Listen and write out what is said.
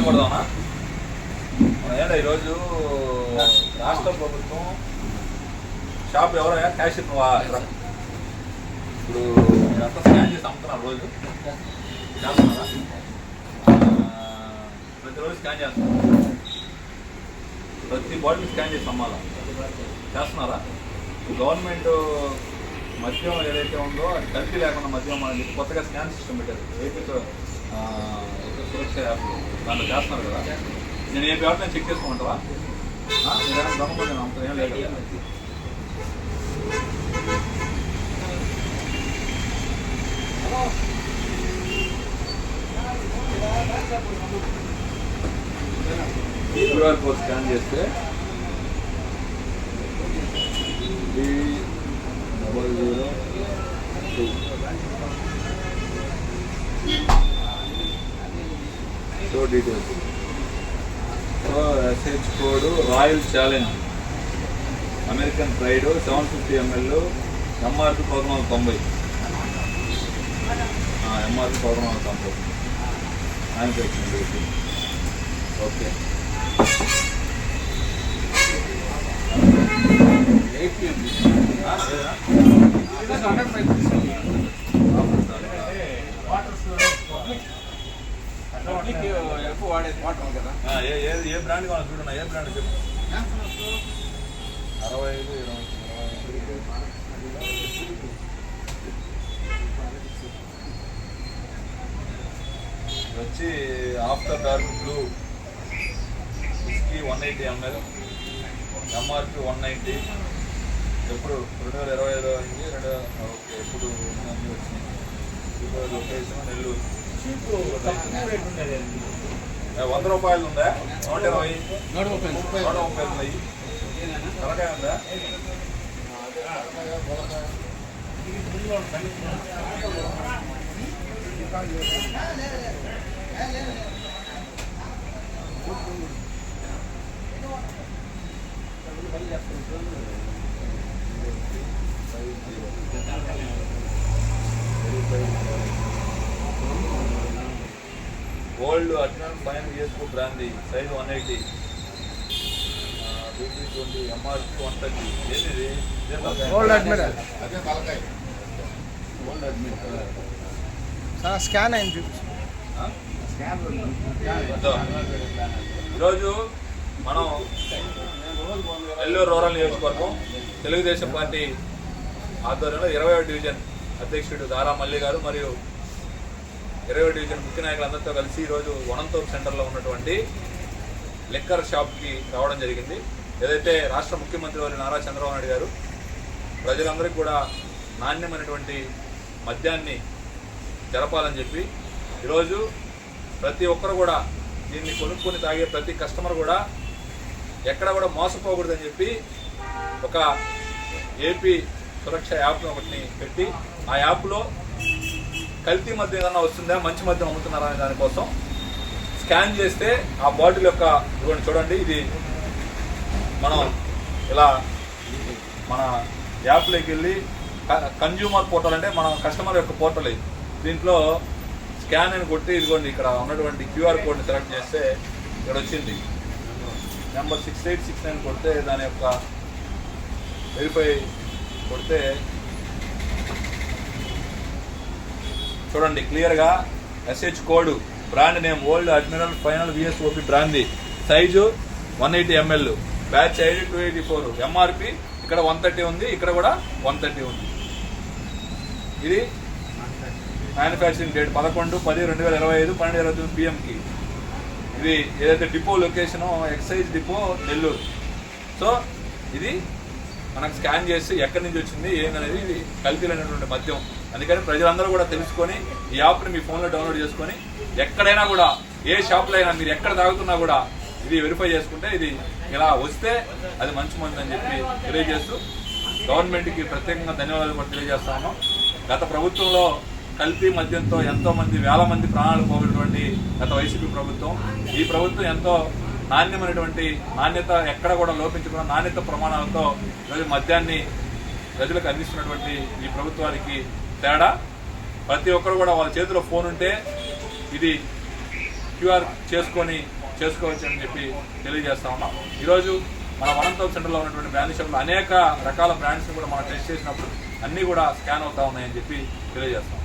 కొడదామా? ఈరోజు రాష్ట్ర ప్రభుత్వం షాప్ ఎవరైనా క్యాషియర్ నువ్వు ఇప్పుడు మీరంతా స్కాన్ చేసి అమ్ముతున్నారు రోజు చేస్తున్నారా? ప్రతిరోజు స్కాన్ చేస్తున్నారు, ప్రతి బాటిల్ స్కాన్ చేసి అమ్మాలా చేస్తున్నారా? గవర్నమెంట్ మద్యం ఏదైతే ఉందో అది కల్తీ లేకుండా మద్యం అని కొత్తగా స్కాన్ సిస్టమ్ పెట్టారు ఏపీ సురక్ష యాప్, దాంట్లో చేస్తున్నారు కదా. నేను ఏపీ యాప్ నేను చెక్ చేసుకోమంటావా? మీరేమైనా దొంగ అంత ఏం లేదు కదా. క్యూఆర్ కోడ్ స్కాన్ చేస్తే 3002 so details. So SH code royal challenge American pride 750 ml MRP 1490, MRP 1490 manufacturing date. Okay ఏ బ్రాండ్ కావాలి చూడన్నా? ఏ బ్రాండ్ చెప్పు. 65 వచ్చి after dark blue whisky 180 ml MRP 190. ఎప్పుడు 2025 అయింది. ఓకే ఎప్పుడు అన్నీ వచ్చినాయి. లొకేషన్ నెల్లూరు. 100 రూపాయలు ఉందా? 120, 130 ఉన్నాయి. తలకాయ ఉందా? ఓల్డ్ అడ్మిరల్ ఫైన్ విఎస్కో బ్రాందీ సైజ్ 180, BP20 ఎంఆర్పి 130. ఏంటిది? Old admiral. అదే తలకాయ ఓల్డ్ అడ్మిరల్. స్కాన్ అయింది. ఈరోజు మనం నెల్లూరు రూరల్ నియోజకవర్గం తెలుగుదేశం పార్టీ ఆధ్వర్యంలో 20వ డివిజన్ అధ్యక్షుడు దారా మల్లి గారు మరియు 20వ డివిజన్ ముఖ్య నాయకులందరితో కలిసి ఈరోజు వనంతూరు సెంటర్లో ఉన్నటువంటి లిక్కర్ షాప్కి రావడం జరిగింది. ఏదైతే రాష్ట్ర ముఖ్యమంత్రి వారి నారా చంద్రబాబు నాయుడు గారు ప్రజలందరికీ కూడా నాణ్యమైనటువంటి మద్యాన్ని జరపాలని చెప్పి ఈరోజు ప్రతి ఒక్కరు కూడా దీన్ని కొనుక్కొని తాగే ప్రతి కస్టమర్ కూడా ఎక్కడ కూడా మోసపోకూడదని చెప్పి ఒక ఏపీ సురక్ష యాప్ను ఒకటిని పెట్టి ఆ యాప్లో కల్తీ మద్యం ఏదన్నా వస్తుందా, మంచి మద్యం అమ్ముతున్నారా అనే దానికోసం స్కాన్ చేస్తే ఆ బాటిల్ యొక్క చూడండి, ఇది మనం ఇలా మన యాప్లోకి వెళ్ళి కన్జ్యూమర్ పోర్టల్ అంటే మన కస్టమర్ యొక్క పోర్టల్ ఇది. దీంట్లో స్కాన్ అని కొట్టి ఇదిగోండి ఇక్కడ ఉన్నటువంటి క్యూఆర్ కోడ్ని సెలెక్ట్ చేస్తే ఇక్కడ వచ్చింది నెంబర్ 6869 కొడితే దాని యొక్క వెరిఫై కొడితే చూడండి క్లియర్గా SH code, brand name Old Admiral final VSOP brandy, size 180 ml, batch ID 284, MRP ఇక్కడ 130 ఉంది, ఇక్కడ కూడా 130 ఉంది. ఇది మ్యానుఫ్యాక్చరింగ్ డేట్ 11/10/2025 12:29 PM. ఇది ఏదైతే depot location excise depot Nellore. So ఇది మనకు స్కాన్ చేసి ఎక్కడి నుంచి వచ్చింది ఏందనేది ఇది కల్తీలైనటువంటి మద్యం. అందుకని ప్రజలందరూ కూడా తెలుసుకొని ఈ యాప్ని మీ ఫోన్లో డౌన్లోడ్ చేసుకొని ఎక్కడైనా కూడా ఏ షాప్లో అయినా మీరు ఎక్కడ తాగుతున్నా కూడా ఇది వెరిఫై చేసుకుంటే ఇది ఇలా వస్తే అది మంచి మంది అని చెప్పి తెలియజేస్తూ గవర్నమెంట్కి ప్రత్యేకంగా ధన్యవాదాలు కూడా తెలియజేస్తాను. గత ప్రభుత్వంలో కల్తీ మద్యంతో ఎంతో మంది వేల మంది ప్రాణాలు పోగొట్టినటువంటి గత వైసీపీ ప్రభుత్వం, ఈ ప్రభుత్వం ఎంతో నాణ్యమైనటువంటి నాణ్యత ఎక్కడ కూడా లోపించకుండా నాణ్యత ప్రమాణాలతో ఈరోజు మద్యాన్ని ప్రజలకు అందిస్తున్నటువంటి ఈ ప్రభుత్వానికి తేడా. ప్రతి ఒక్కరు కూడా వాళ్ళ చేతిలో ఫోన్ ఉంటే ఇది క్యూఆర్ చేసుకొని చేసుకోవచ్చు అని చెప్పి తెలియజేస్తా ఉన్నాం. ఈరోజు మన వనంతో సెంటర్లో ఉన్నటువంటి బ్రాండ్ షాప్లో అనేక రకాల బ్రాండ్స్ని కూడా మనం టెస్ట్ చేసినప్పుడు అన్నీ కూడా స్కాన్ అవుతా ఉన్నాయని చెప్పి తెలియజేస్తాం.